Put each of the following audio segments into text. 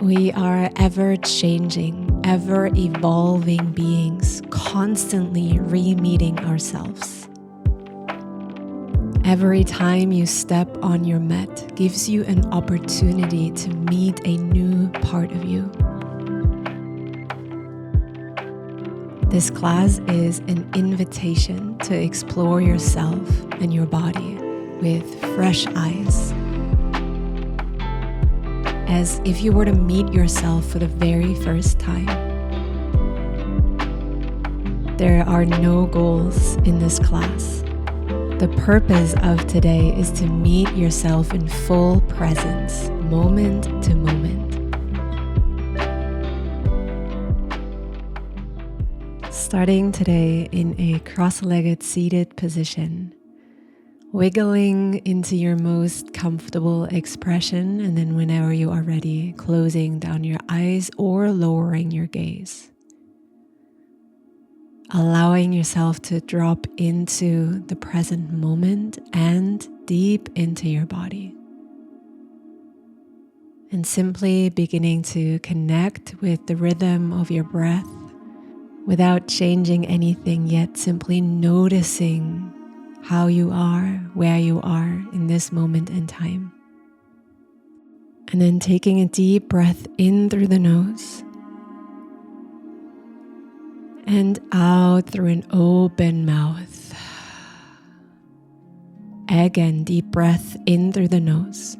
We are ever-changing, ever-evolving beings, constantly re-meeting ourselves. Every time you step on your mat gives you an opportunity to meet a new part of you. This class is an invitation to explore yourself and your body with fresh eyes, as if you were to meet yourself for the very first time. There are no goals in this class. The purpose of today is to meet yourself in full presence, moment to moment. Starting today in a cross-legged seated position, wiggling into your most comfortable expression, and then whenever you are ready, closing down your eyes or lowering your gaze. Allowing yourself to drop into the present moment and deep into your body. And simply beginning to connect with the rhythm of your breath without changing anything yet, simply noticing how you are, where you are in this moment in time. And then taking a deep breath in through the nose and out through an open mouth. Again, deep breath in through the nose.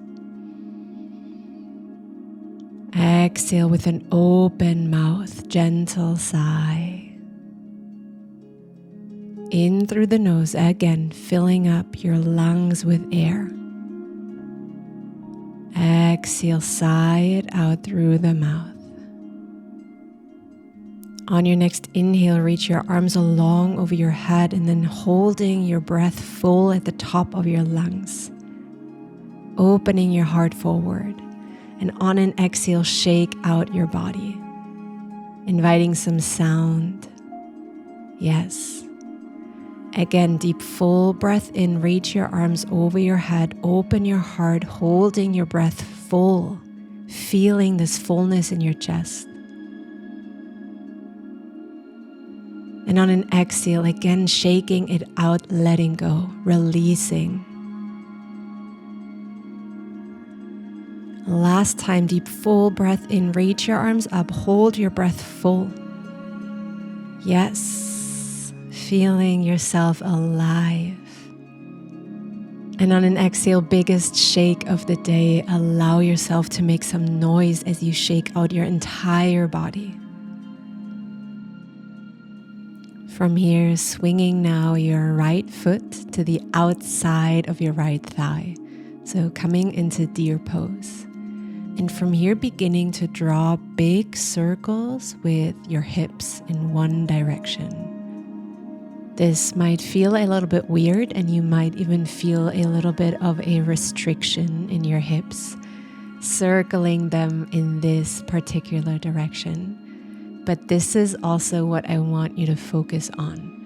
Exhale with an open mouth, gentle sigh. In through the nose, again, filling up your lungs with air. Exhale, sigh it out through the mouth. On your next inhale, reach your arms along over your head and then holding your breath full at the top of your lungs. Opening your heart forward. And on an exhale, shake out your body. Inviting some sound. Yes. Again, deep full breath in, reach your arms over your head, open your heart, holding your breath full, feeling this fullness in your chest. And on an exhale, again, shaking it out, letting go, releasing. Last time, deep full breath in, reach your arms up, hold your breath full. Yes, feeling yourself alive. And on an exhale, biggest shake of the day, allow yourself to make some noise as you shake out your entire body. From here, swinging now your right foot to the outside of your right thigh. So coming into deer pose. And from here, beginning to draw big circles with your hips in one direction. This might feel a little bit weird, and you might even feel a little bit of a restriction in your hips, circling them in this particular direction. But this is also what I want you to focus on.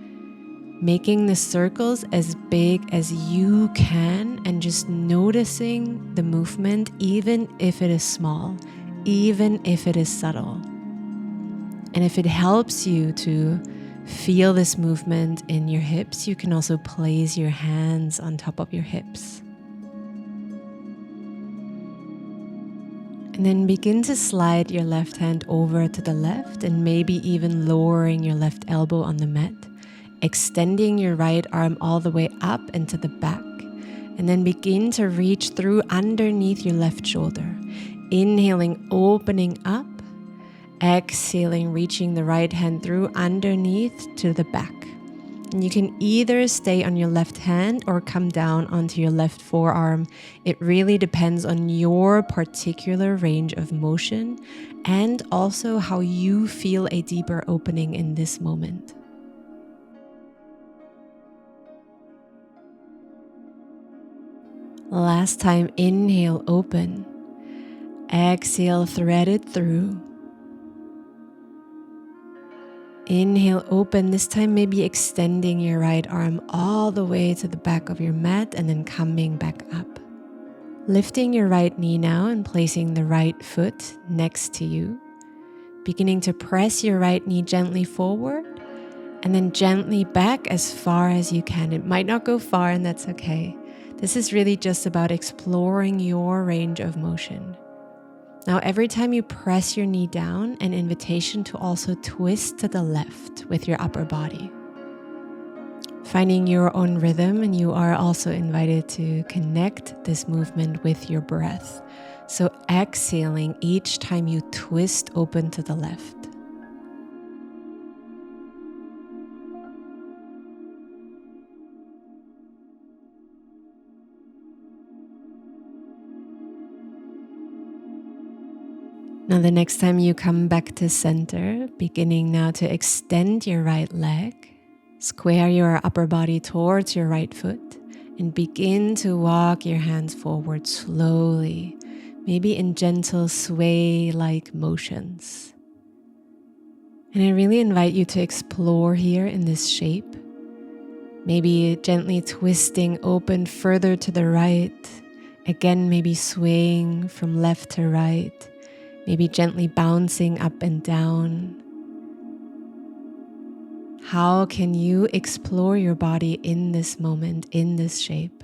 Making the circles as big as you can and just noticing the movement, even if it is small, even if it is subtle. And if it helps you to feel this movement in your hips, you can also place your hands on top of your hips. And then begin to slide your left hand over to the left and maybe even lowering your left elbow on the mat. Extending your right arm all the way up and to the back. And then begin to reach through underneath your left shoulder. Inhaling, opening up. Exhaling, reaching the right hand through underneath to the back. And you can either stay on your left hand or come down onto your left forearm. It really depends on your particular range of motion and also how you feel a deeper opening in this moment. Last time, inhale, open. Exhale, thread it through. Inhale, open. This time, maybe extending your right arm all the way to the back of your mat and then coming back up. Lifting your right knee now and placing the right foot next to you. Beginning to press your right knee gently forward and then gently back as far as you can. It might not go far, and that's okay. This is really just about exploring your range of motion. Now, every time you press your knee down, an invitation to also twist to the left with your upper body. Finding your own rhythm, and you are also invited to connect this movement with your breath. So exhaling each time you twist open to the left. Now the next time you come back to center, beginning now to extend your right leg, square your upper body towards your right foot, and begin to walk your hands forward slowly, maybe in gentle sway-like motions. And I really invite you to explore here in this shape, maybe gently twisting open further to the right, again maybe swaying from left to right, maybe gently bouncing up and down. How can you explore your body in this moment, in this shape?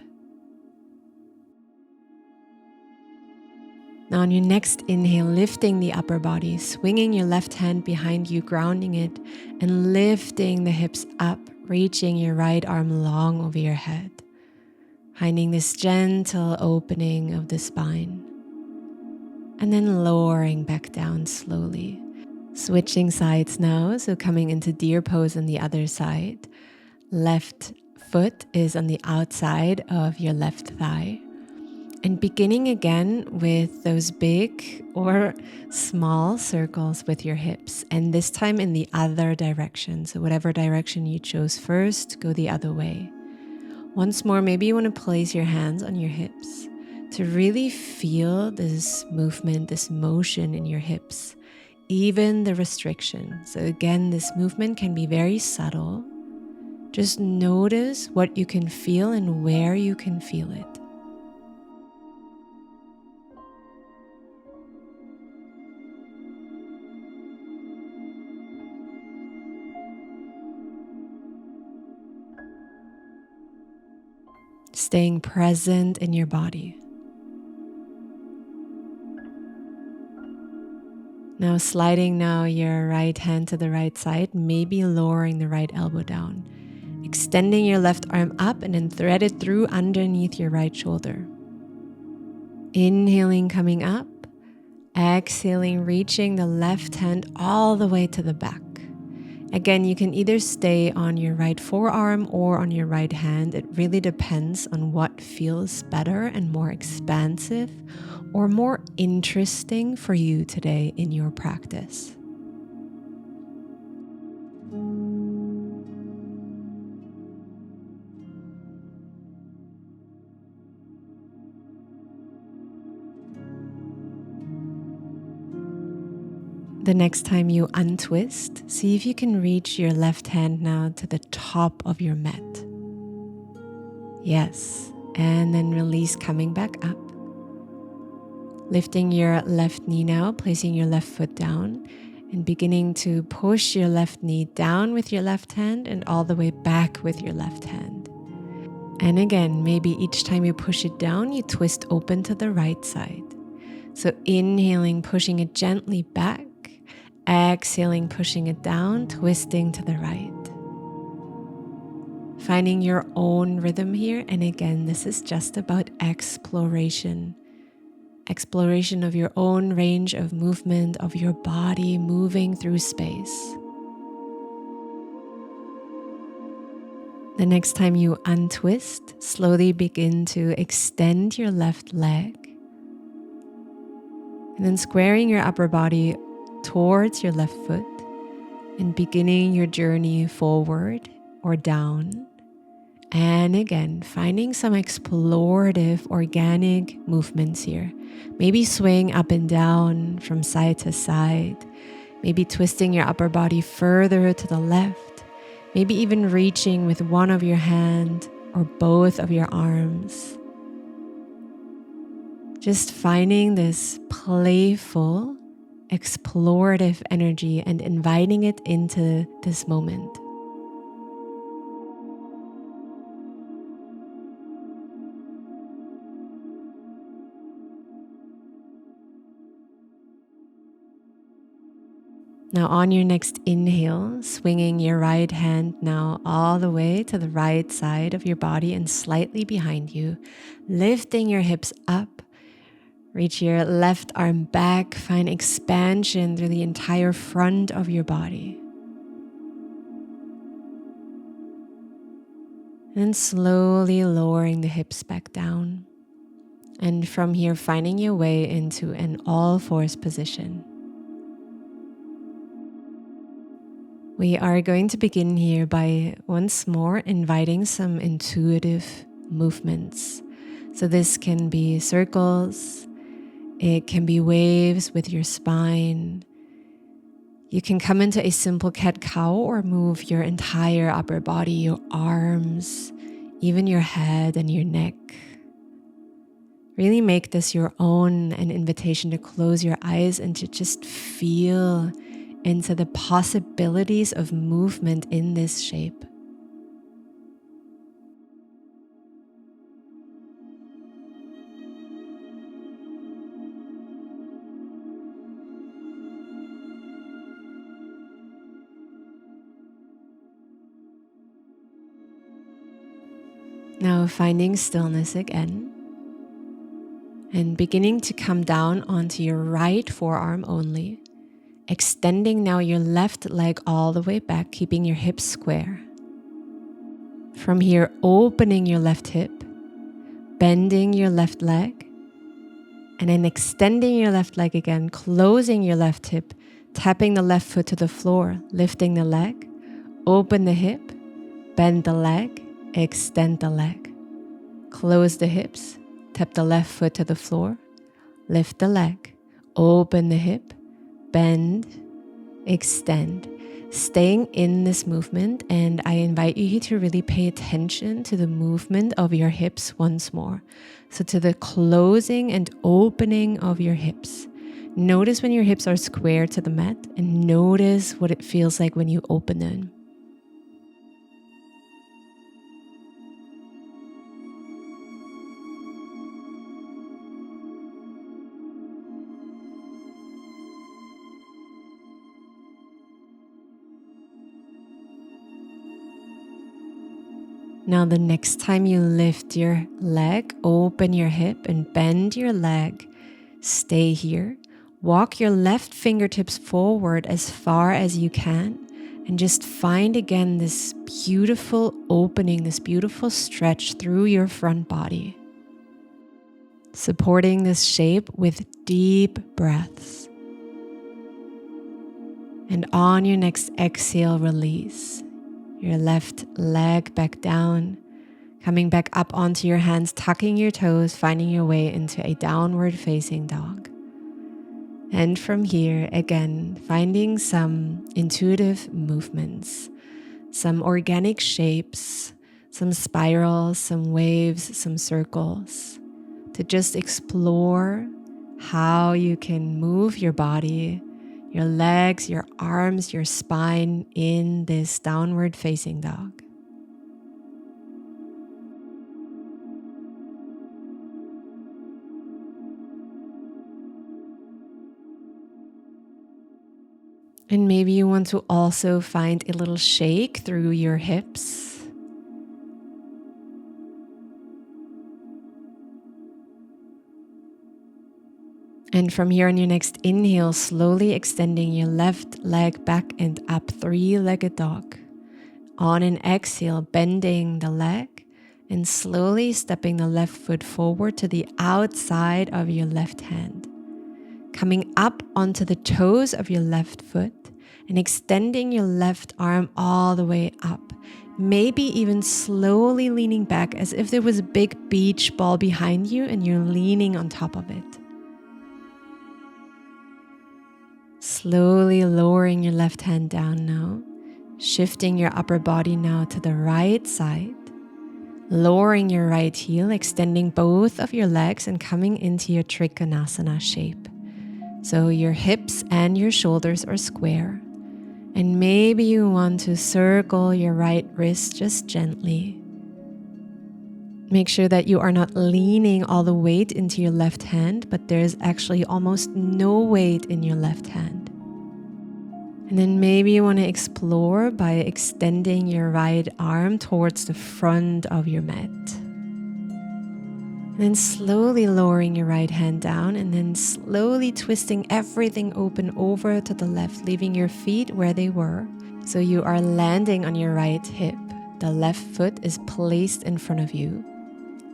Now on your next inhale, lifting the upper body, swinging your left hand behind you, grounding it, and lifting the hips up, reaching your right arm long over your head, finding this gentle opening of the spine. And then lowering back down slowly. Switching sides now, so coming into deer pose on the other side. Left foot is on the outside of your left thigh. And beginning again with those big or small circles with your hips. And this time in the other direction. So whatever direction you chose first, go the other way. Once more, maybe you want to place your hands on your hips to really feel this movement, this motion in your hips, even the restriction. So again, this movement can be very subtle. Just notice what you can feel and where you can feel it. Staying present in your body. Now sliding your right hand to the right side, maybe lowering the right elbow down. Extending your left arm up and then thread it through underneath your right shoulder. Inhaling, coming up. Exhaling, reaching the left hand all the way to the back. Again, you can either stay on your right forearm or on your right hand. It really depends on what feels better and more expansive or more interesting for you today in your practice. The next time you untwist, see if you can reach your left hand now to the top of your mat. Yes, and then release, coming back up. Lifting your left knee now, placing your left foot down, and beginning to push your left knee down with your left hand and all the way back with your left hand. And again, maybe each time you push it down, you twist open to the right side. So inhaling, pushing it gently back. Exhaling, pushing it down, twisting to the right. Finding your own rhythm here. And again, this is just about exploration. Exploration of your own range of movement, of your body moving through space. The next time you untwist, slowly begin to extend your left leg. And then squaring your upper body towards your left foot and beginning your journey forward or down. And again, finding some explorative organic movements here. Maybe swaying up and down from side to side. Maybe twisting your upper body further to the left. Maybe even reaching with one of your hands or both of your arms. Just finding this playful, explorative energy and inviting it into this moment. Now on your next inhale, swinging your right hand now all the way to the right side of your body and slightly behind you, lifting your hips up. Reach your left arm back, find expansion through the entire front of your body. And slowly lowering the hips back down. And from here, finding your way into an all-fours position. We are going to begin here by once more inviting some intuitive movements. So this can be circles, it can be waves with your spine. You can come into a simple cat-cow or move your entire upper body, your arms, even your head and your neck. Really make this your own, an invitation to close your eyes and to just feel into the possibilities of movement in this shape. Now finding stillness again and beginning to come down onto your right forearm only. Extending now your left leg all the way back, keeping your hips square. From here, opening your left hip, bending your left leg, and then extending your left leg again, closing your left hip, tapping the left foot to the floor, lifting the leg, open the hip, bend the leg, extend the leg. Close the hips, tap the left foot to the floor, lift the leg, open the hip, bend, extend, staying in this movement. And I invite you to really pay attention to the movement of your hips once more. So to the closing and opening of your hips. Notice when your hips are square to the mat and notice what it feels like when you open them. Now the next time you lift your leg, open your hip and bend your leg. Stay here. Walk your left fingertips forward as far as you can and just find again this beautiful opening, this beautiful stretch through your front body. Supporting this shape with deep breaths. And on your next exhale, release. Your left leg back down, coming back up onto your hands, tucking your toes, finding your way into a downward facing dog. And from here, again, finding some intuitive movements, some organic shapes, some spirals, some waves, some circles, to just explore how you can move your body, your legs, your arms, your spine in this downward facing dog. And maybe you want to also find a little shake through your hips. And from here on your next inhale, slowly extending your left leg back and up, three-legged dog. On an exhale, bending the leg and slowly stepping the left foot forward to the outside of your left hand. Coming up onto the toes of your left foot and extending your left arm all the way up. Maybe even slowly leaning back as if there was a big beach ball behind you and you're leaning on top of it. Slowly lowering your left hand down now, shifting your upper body now to the right side, Lowering your right heel, extending both of your legs and coming into your Trikonasana shape. So your hips and your shoulders are square. And maybe you want to circle your right wrist just gently. Make sure that you are not leaning all the weight into your left hand, but there's actually almost no weight in your left hand. And then maybe you want to explore by extending your right arm towards the front of your mat. And then slowly lowering your right hand down and then slowly twisting everything open over to the left, leaving your feet where they were. So you are landing on your right hip. The left foot is placed in front of you.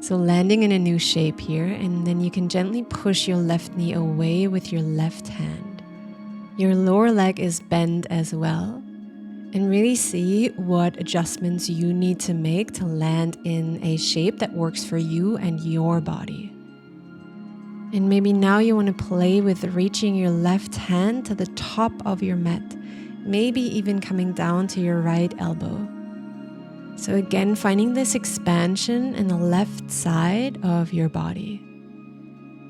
So landing in a new shape here, and then you can gently push your left knee away with your left hand. Your lower leg is bent as well. And really see what adjustments you need to make to land in a shape that works for you and your body. And maybe now you want to play with reaching your left hand to the top of your mat, maybe even coming down to your right elbow. So again, finding this expansion in the left side of your body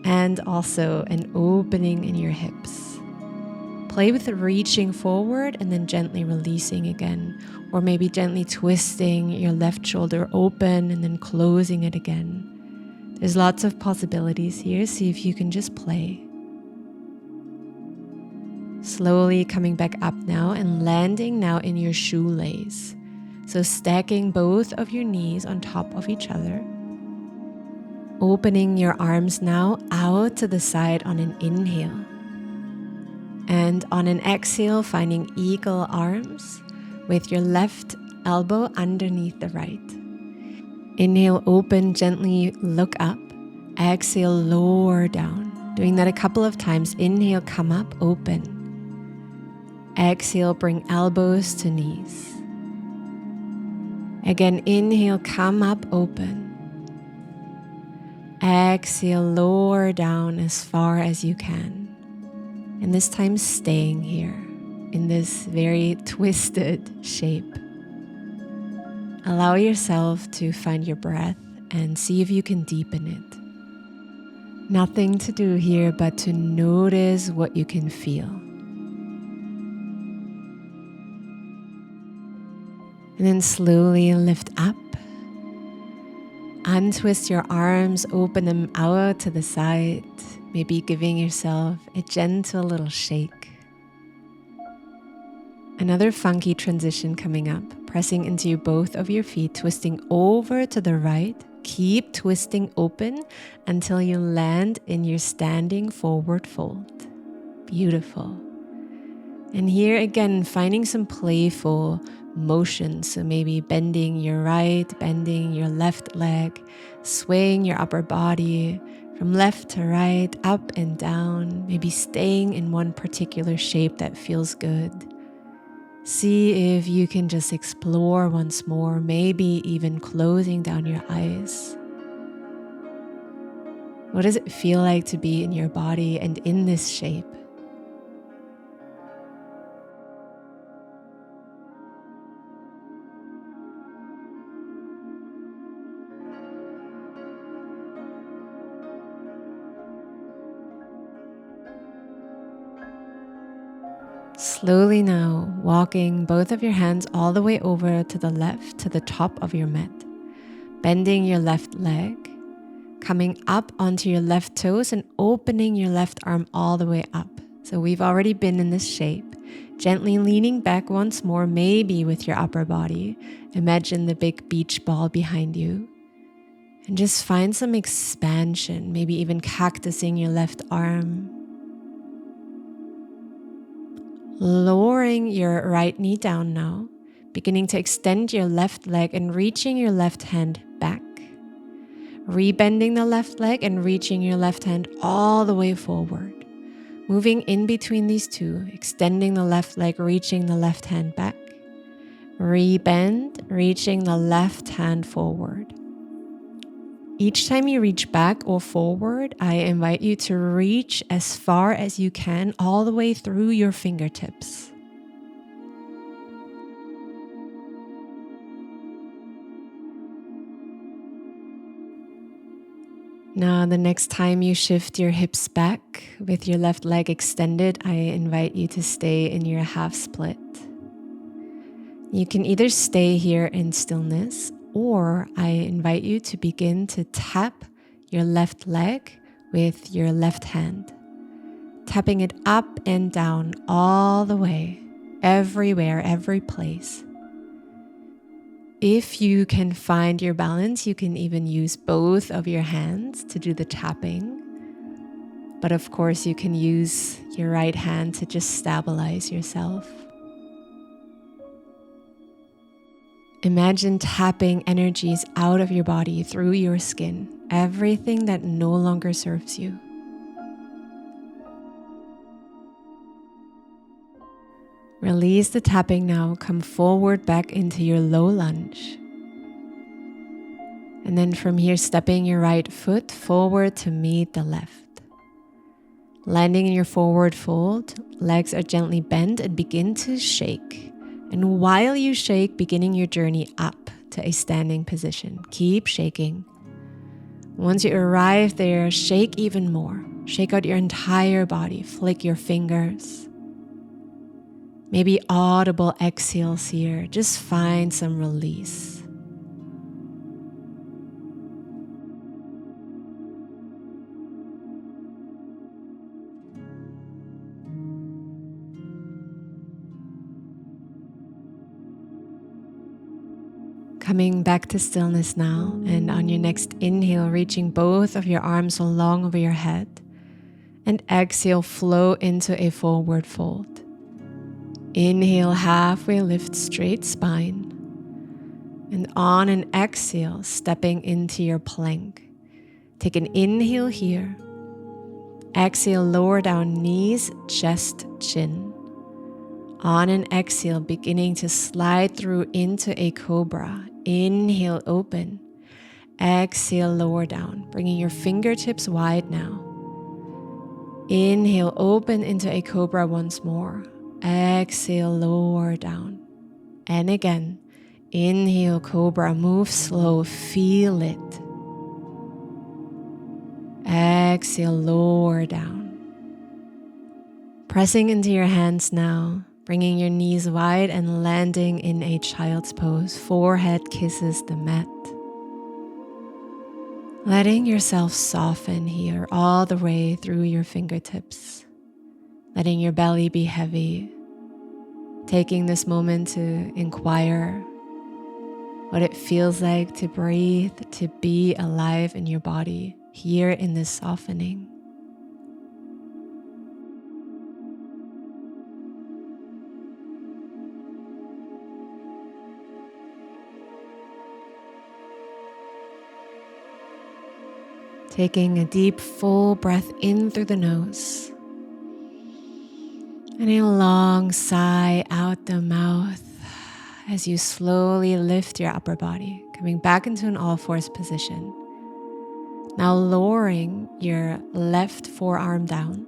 and also an opening in your hips. Play with reaching forward and then gently releasing again, or maybe gently twisting your left shoulder open and then closing it again. There's lots of possibilities here. See if you can just play. Slowly coming back up now and landing now in your shoelace. So stacking both of your knees on top of each other. Opening your arms now out to the side on an inhale. And on an exhale, finding eagle arms with your left elbow underneath the right. Inhale, open, gently look up. Exhale, lower down. Doing that a couple of times. Inhale, come up, open. Exhale, bring elbows to knees. Again, inhale, come up, open. Exhale, lower down as far as you can. And this time staying here in this very twisted shape. Allow yourself to find your breath and see if you can deepen it. Nothing to do here but to notice what you can feel. And then slowly lift up. Untwist your arms, open them out to the side, maybe giving yourself a gentle little shake. Another funky transition coming up, pressing into both of your feet, twisting over to the right. Keep twisting open until you land in your standing forward fold. Beautiful. And here again, finding some playful motion. So maybe bending your right, bending your left leg, swaying your upper body from left to right, up and down, maybe staying in one particular shape that feels good. See if you can just explore once more, maybe even closing down your eyes. What does it feel like to be in your body and in this shape? Slowly now, walking both of your hands all the way over to the left, to the top of your mat. Bending your left leg, coming up onto your left toes and opening your left arm all the way up. So we've already been in this shape. Gently leaning back once more, maybe with your upper body. Imagine the big beach ball behind you. And just find some expansion, maybe even cactusing your left arm. Lowering your right knee down now, beginning to extend your left leg and reaching your left hand back. Rebending the left leg and reaching your left hand all the way forward. Moving in between these two, extending the left leg, reaching the left hand back. Rebend, reaching the left hand forward. Each time you reach back or forward, I invite you to reach as far as you can, all the way through your fingertips. Now, the next time you shift your hips back with your left leg extended, I invite you to stay in your half split. You can either stay here in stillness, or I invite you to begin to tap your left leg with your left hand, tapping it up and down all the way, everywhere, every place. If you can find your balance, you can even use both of your hands to do the tapping. But of course, you can use your right hand to just stabilize yourself. Imagine tapping energies out of your body through your skin, everything that no longer serves you. Release the tapping now. Come forward back into your low lunge. And then from here, stepping your right foot forward to meet the left. Landing in your forward fold, legs are gently bent and begin to shake. And while you shake, beginning your journey up to a standing position. Keep shaking. Once you arrive there, shake even more. Shake out your entire body. Flick your fingers. Maybe audible exhales here. Just find some release. Coming back to stillness now, and on your next inhale, reaching both of your arms along over your head, and exhale, flow into a forward fold. Inhale, halfway lift, straight spine, and on an exhale, stepping into your plank. Take an inhale here, exhale, lower down knees, chest, chin. On an exhale, beginning to slide through into a cobra. Inhale, open. Exhale, lower down, bringing your fingertips wide now. Inhale, open into a cobra once more. Exhale, lower down. And again, inhale, cobra, move slow, feel it. Exhale, lower down. Pressing into your hands now. Bringing your knees wide and landing in a child's pose. Forehead kisses the mat. Letting yourself soften here all the way through your fingertips. Letting your belly be heavy. Taking this moment to inquire what it feels like to breathe, to be alive in your body here in this softening. Taking a deep, full breath in through the nose. And a long sigh out the mouth as you slowly lift your upper body, coming back into an all-fours position. Now lowering your left forearm down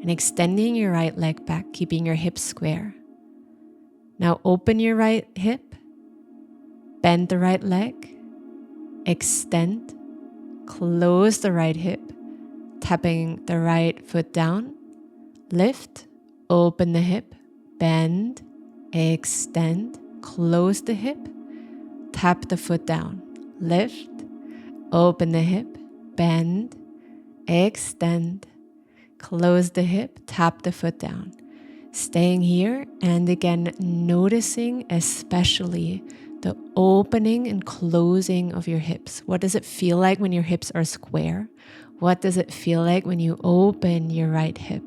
and extending your right leg back, keeping your hips square. Now open your right hip, bend the right leg, extend. Close the right hip, tapping the right foot down. Lift, open the hip, bend, extend, close the hip, tap the foot down. Lift, open the hip, bend, extend, close the hip, tap the foot down. Staying here, and again, noticing especially the opening and closing of your hips. What does it feel like when your hips are square? What does it feel like when you open your right hip?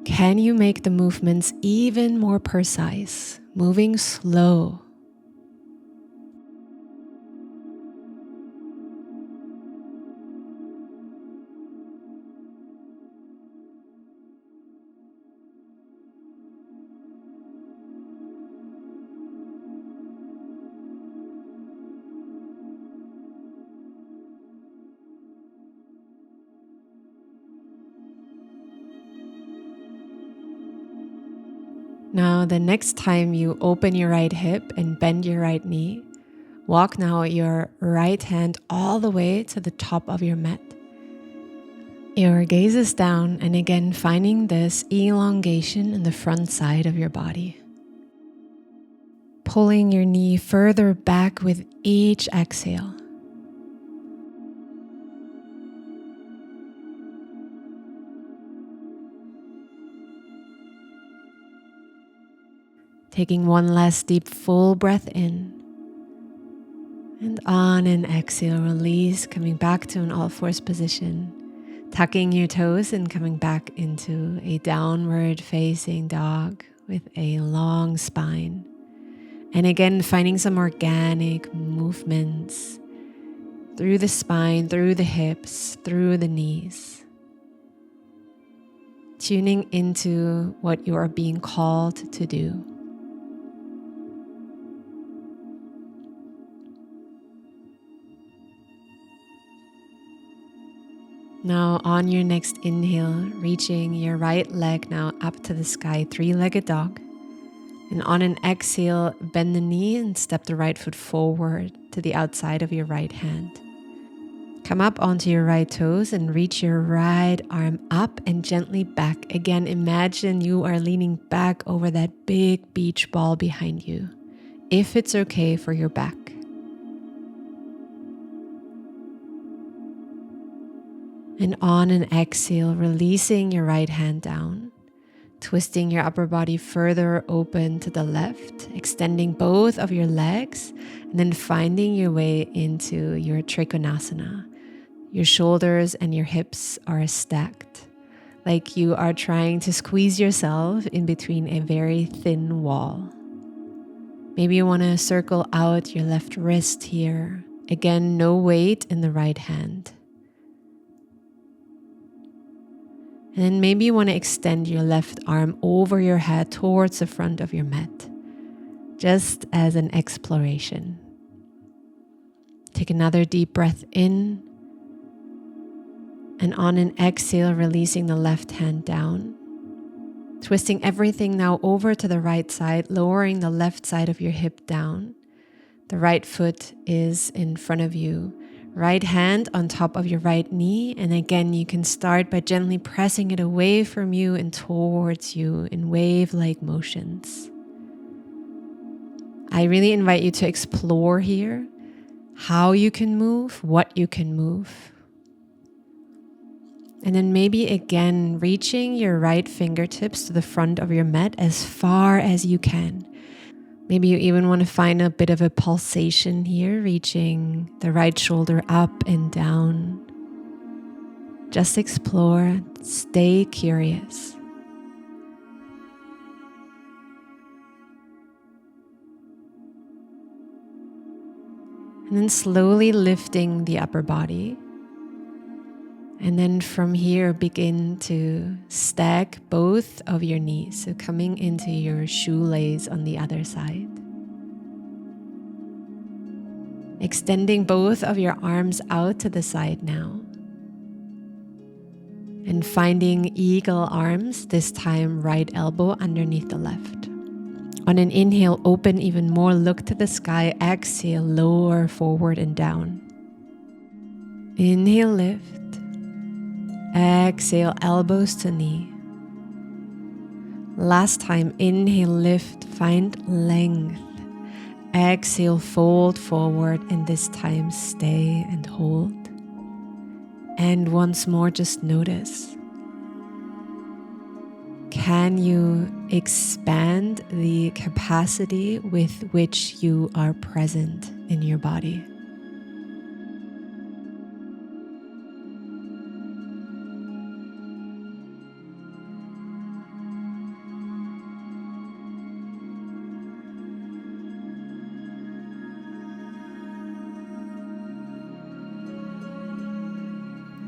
Can you make the movements even more precise, moving slow? Now, the next time you open your right hip and bend your right knee, Walk now your right hand all the way to the top of your mat. Your gaze is down, and again finding this elongation in the front side of your body. Pulling your knee further back with each exhale. Taking one last deep full breath in. And on an exhale, release, coming back to an all-fours position. Tucking your toes and coming back into a downward facing dog with a long spine. And again, finding some organic movements through the spine, through the hips, through the knees. Tuning into what you are being called to do. Now on your next inhale, reaching your right leg now up to the sky, three-legged dog. And on an exhale, bend the knee and step the right foot forward to the outside of your right hand. Come up onto your right toes and reach your right arm up and gently back. Again, imagine you are leaning back over that big beach ball behind you, if it's okay for your back. And on an exhale, releasing your right hand down, twisting your upper body further open to the left, extending both of your legs, and then finding your way into your Trikonasana. Your shoulders and your hips are stacked, like you are trying to squeeze yourself in between a very thin wall. Maybe you want to circle out your left wrist here. Again, no weight in the right hand. And then maybe you want to extend your left arm over your head towards the front of your mat, just as an exploration. Take another deep breath in, and on an exhale, releasing the left hand down. Twisting everything now over to the right side, lowering the left side of your hip down. The right foot is in front of you. Right hand on top of your right knee, and again you can start by gently pressing it away from you and towards you in wave-like motions. I really invite you to explore here how you can move, what you can move. And then maybe again reaching your right fingertips to the front of your mat as far as you can. Maybe you even want to find a bit of a pulsation here, reaching the right shoulder up and down. Just explore, stay curious. And then slowly lifting the upper body. And then from here, begin to stack both of your knees. So coming into your shoelace on the other side. Extending both of your arms out to the side now. And finding eagle arms, this time right elbow underneath the left. On an inhale, open even more, look to the sky. Exhale, lower forward and down. Inhale, lift. Exhale, elbows to knee. Last time, inhale, lift, find length. Exhale, fold forward, and this time stay and hold. And once more, just notice. Can you expand the capacity with which you are present in your body?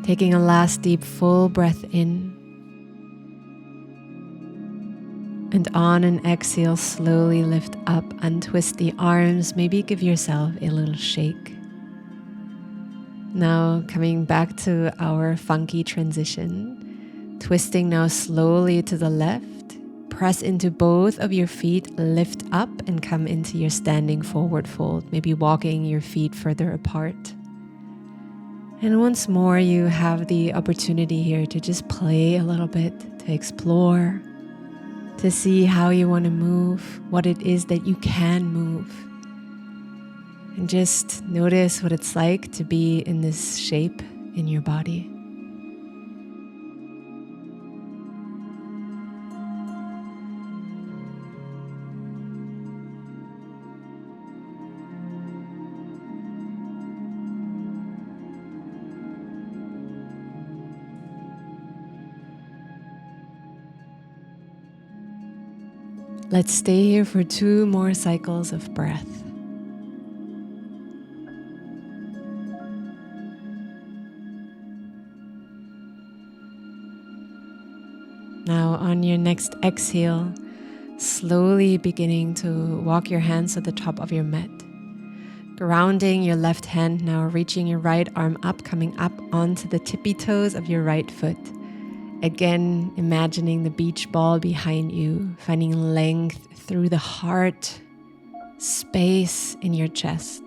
Taking a last deep full breath in. And on an exhale, slowly lift up, untwist the arms, maybe give yourself a little shake. Now coming back to our funky transition, twisting now slowly to the left, press into both of your feet, lift up and come into your standing forward fold, maybe walking your feet further apart. And once more, you have the opportunity here to just play a little bit, to explore, to see how you want to move, what it is that you can move. And just notice what it's like to be in this shape in your body. Let's stay here for 2 more cycles of breath. Now on your next exhale, slowly beginning to walk your hands to the top of your mat. Grounding your left hand, now reaching your right arm up, coming up onto the tippy toes of your right foot. Again, imagining the beach ball behind you, finding length through the heart, space in your chest.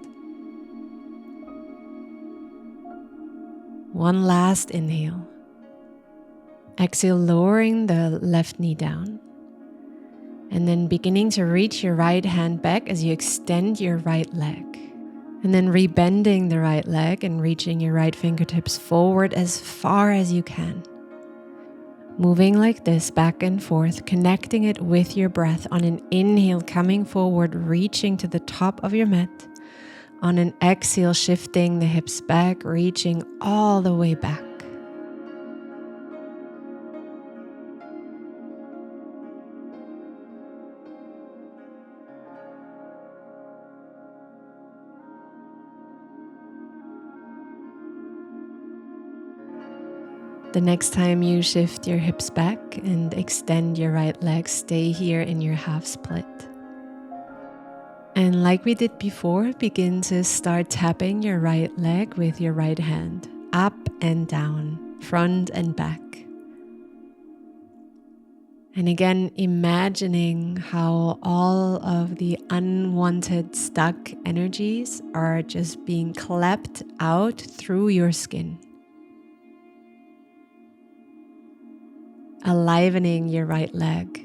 One last inhale. Exhale, lowering the left knee down. And then beginning to reach your right hand back as you extend your right leg. And then rebending the right leg and reaching your right fingertips forward as far as you can. Moving like this back and forth, connecting it with your breath. On an inhale, coming forward, reaching to the top of your mat. On an exhale, shifting the hips back, reaching all the way back. The next time you shift your hips back and extend your right leg, stay here in your half split. And like we did before, begin to start tapping your right leg with your right hand, up and down, front and back. And again, imagining how all of the unwanted stuck energies are just being clapped out through your skin. Alivening your right leg.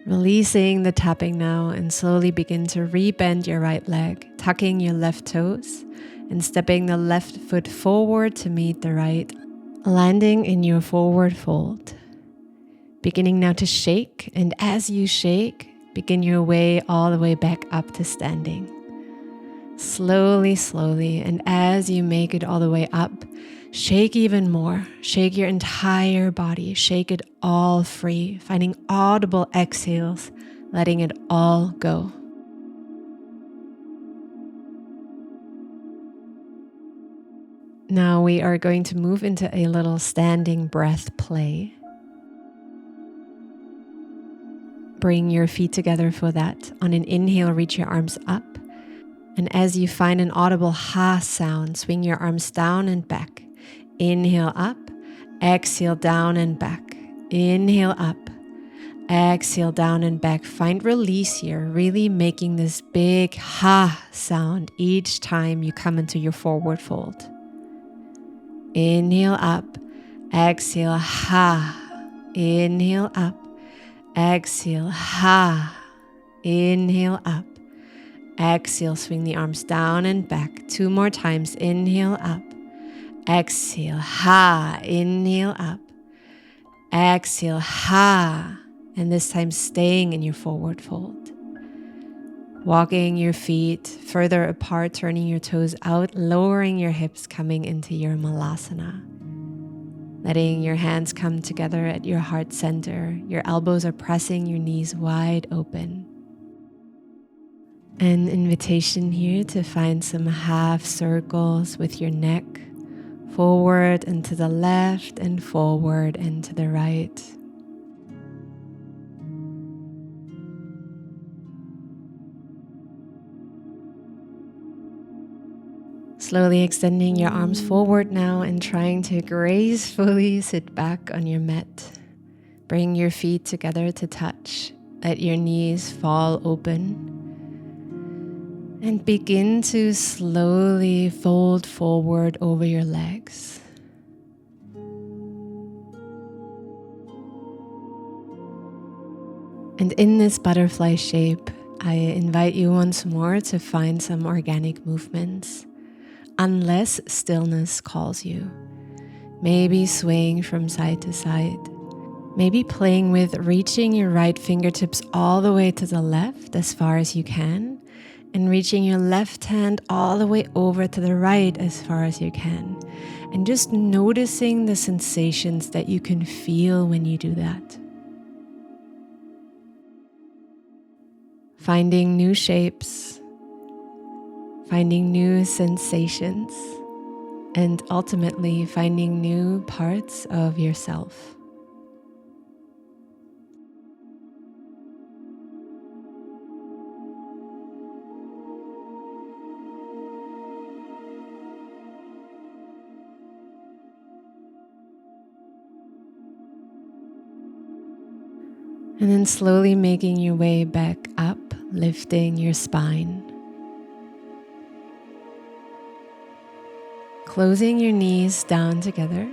Releasing the tapping now and slowly begin to rebend your right leg, tucking your left toes and stepping the left foot forward to meet the right, landing in your forward fold. Beginning now to shake, and as you shake, begin your way all the way back up to standing. Slowly, slowly, and as you make it all the way up, shake even more. Shake your entire body. Shake it all free, finding audible exhales, letting it all go. Now we are going to move into a little standing breath play. Bring your feet together for that. On an inhale, reach your arms up. And as you find an audible ha sound, swing your arms down and back. Inhale up, exhale down and back. Inhale up, exhale down and back. Find release here, really making this big ha sound each time you come into your forward fold. Inhale up, exhale ha. Inhale up, exhale ha. Inhale up, exhale, swing the arms down and back. 2 more times. Inhale up, exhale ha. Inhale up, exhale ha. And this time staying in your forward fold. Walking your feet further apart, turning your toes out, lowering your hips, coming into your malasana. Letting your hands come together at your heart center. Your elbows are pressing your knees wide open. An invitation here to find some half circles with your neck, forward and to the left and forward and to the right. Slowly extending your arms forward now and trying to gracefully sit back on your mat. Bring your feet together to touch. Let your knees fall open. And begin to slowly fold forward over your legs. And in this butterfly shape, I invite you once more to find some organic movements, unless stillness calls you. Maybe swaying from side to side. Maybe playing with reaching your right fingertips all the way to the left as far as you can, and reaching your left hand all the way over to the right as far as you can. And just noticing the sensations that you can feel when you do that. Finding new shapes, finding new sensations, and ultimately finding new parts of yourself. And then slowly making your way back up, lifting your spine. Closing your knees down together.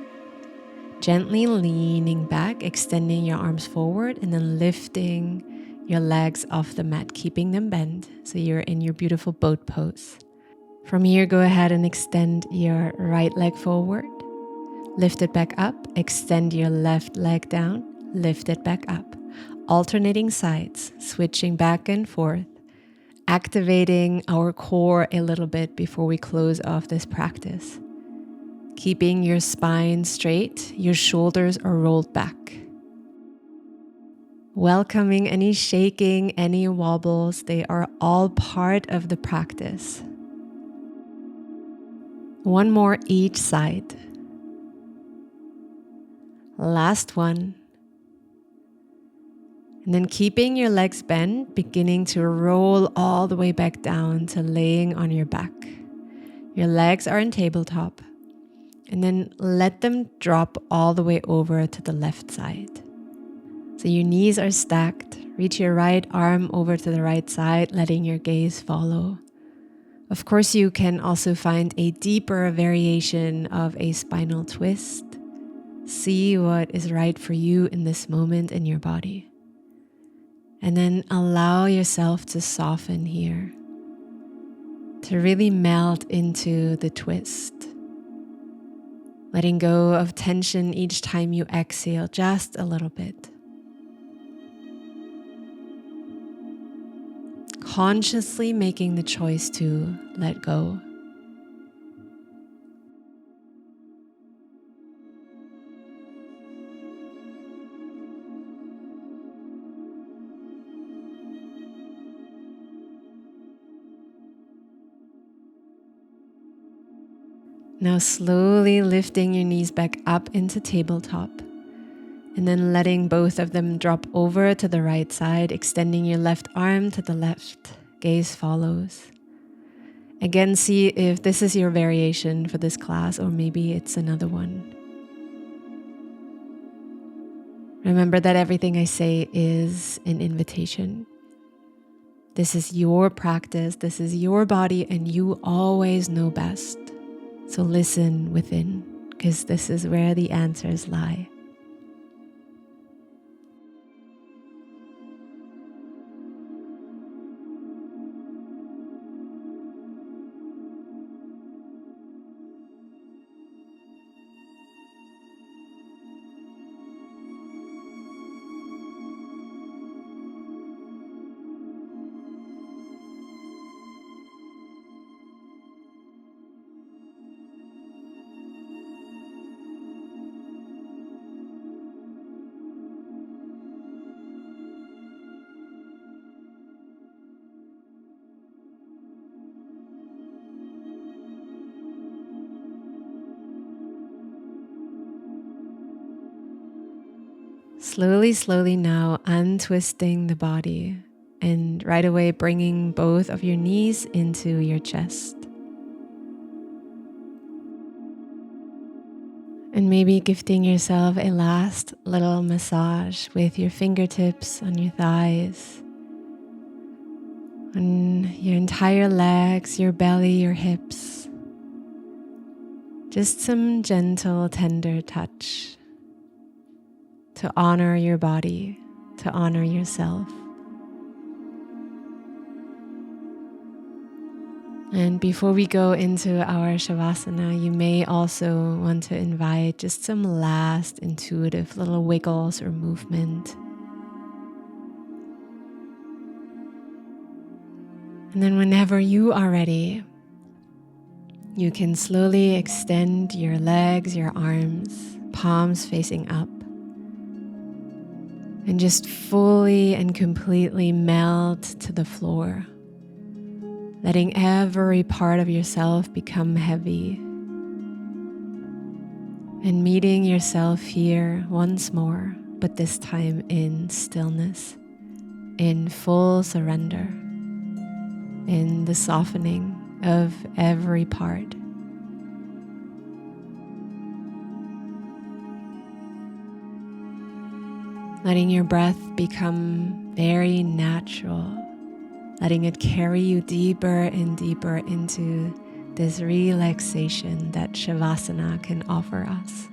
Gently leaning back, extending your arms forward, and then lifting your legs off the mat, keeping them bent so you're in your beautiful boat pose. From here, go ahead and extend your right leg forward. Lift it back up, extend your left leg down, lift it back up. Alternating sides, switching back and forth, activating our core a little bit before we close off this practice. Keeping your spine straight, your shoulders are rolled back. Welcoming any shaking, any wobbles, they are all part of the practice. One more each side. Last one. And then keeping your legs bent, beginning to roll all the way back down to laying on your back. Your legs are in tabletop. And then let them drop all the way over to the left side. So your knees are stacked. Reach your right arm over to the right side, letting your gaze follow. Of course, you can also find a deeper variation of a spinal twist. See what is right for you in this moment in your body. And then allow yourself to soften here, to really melt into the twist. Letting go of tension each time you exhale, just a little bit. Consciously making the choice to let go. Now slowly lifting your knees back up into tabletop, and then letting both of them drop over to the right side, extending your left arm to the left. Gaze follows. Again, see if this is your variation for this class, or maybe it's another one. Remember that everything I say is an invitation. This is your practice, this is your body, and you always know best. So listen within, because this is where the answers lie. Slowly now untwisting the body, and right away bringing both of your knees into your chest. And maybe gifting yourself a last little massage with your fingertips on your thighs, on your entire legs, your belly, your hips. Just some gentle, tender touch to honor your body, to honor yourself. And before we go into our Shavasana, you may also want to invite just some last intuitive little wiggles or movement. And then whenever you are ready, you can slowly extend your legs, your arms, palms facing up, and just fully and completely melt to the floor, letting every part of yourself become heavy, and meeting yourself here once more, but this time in stillness, in full surrender, in the softening of every part. Letting your breath become very natural, letting it carry you deeper and deeper into this relaxation that Shavasana can offer us.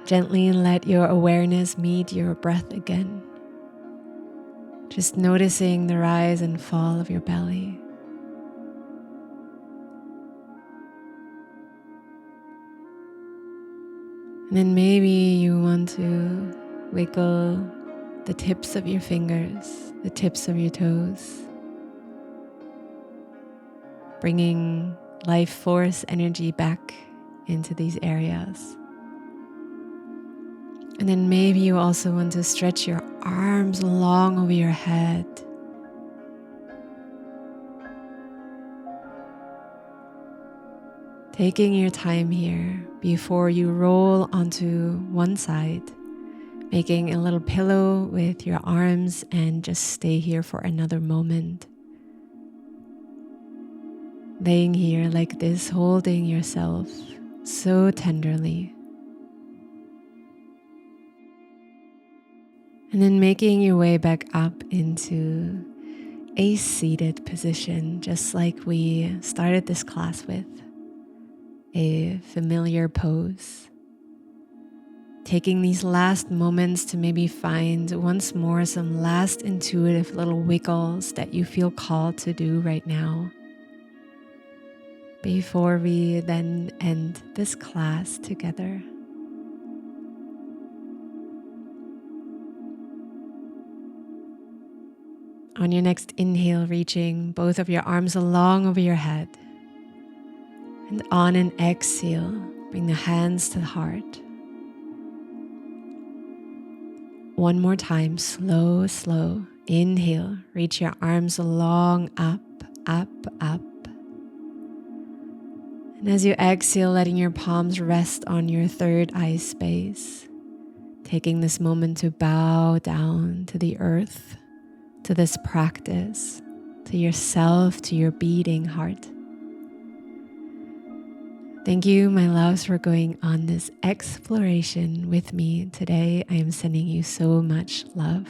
Gently let your awareness meet your breath again. Just noticing the rise and fall of your belly. And then maybe you want to wiggle the tips of your fingers, the tips of your toes, bringing life force energy back into these areas. And then maybe you also want to stretch your arms long over your head. Taking your time here before you roll onto one side, making a little pillow with your arms and just stay here for another moment. Laying here like this, holding yourself so tenderly. And then making your way back up into a seated position, just like we started this class with, a familiar pose. Taking these last moments to maybe find once more some last intuitive little wiggles that you feel called to do right now, before we then end this class together. On your next inhale, reaching both of your arms along over your head. And on an exhale, bring the hands to the heart. One more time, slow, slow. Inhale, reach your arms along, up, up, up. And as you exhale, letting your palms rest on your third eye space, taking this moment to bow down to the earth, to this practice, to yourself, to your beating heart. Thank you, my loves, for going on this exploration with me today. I am sending you so much love.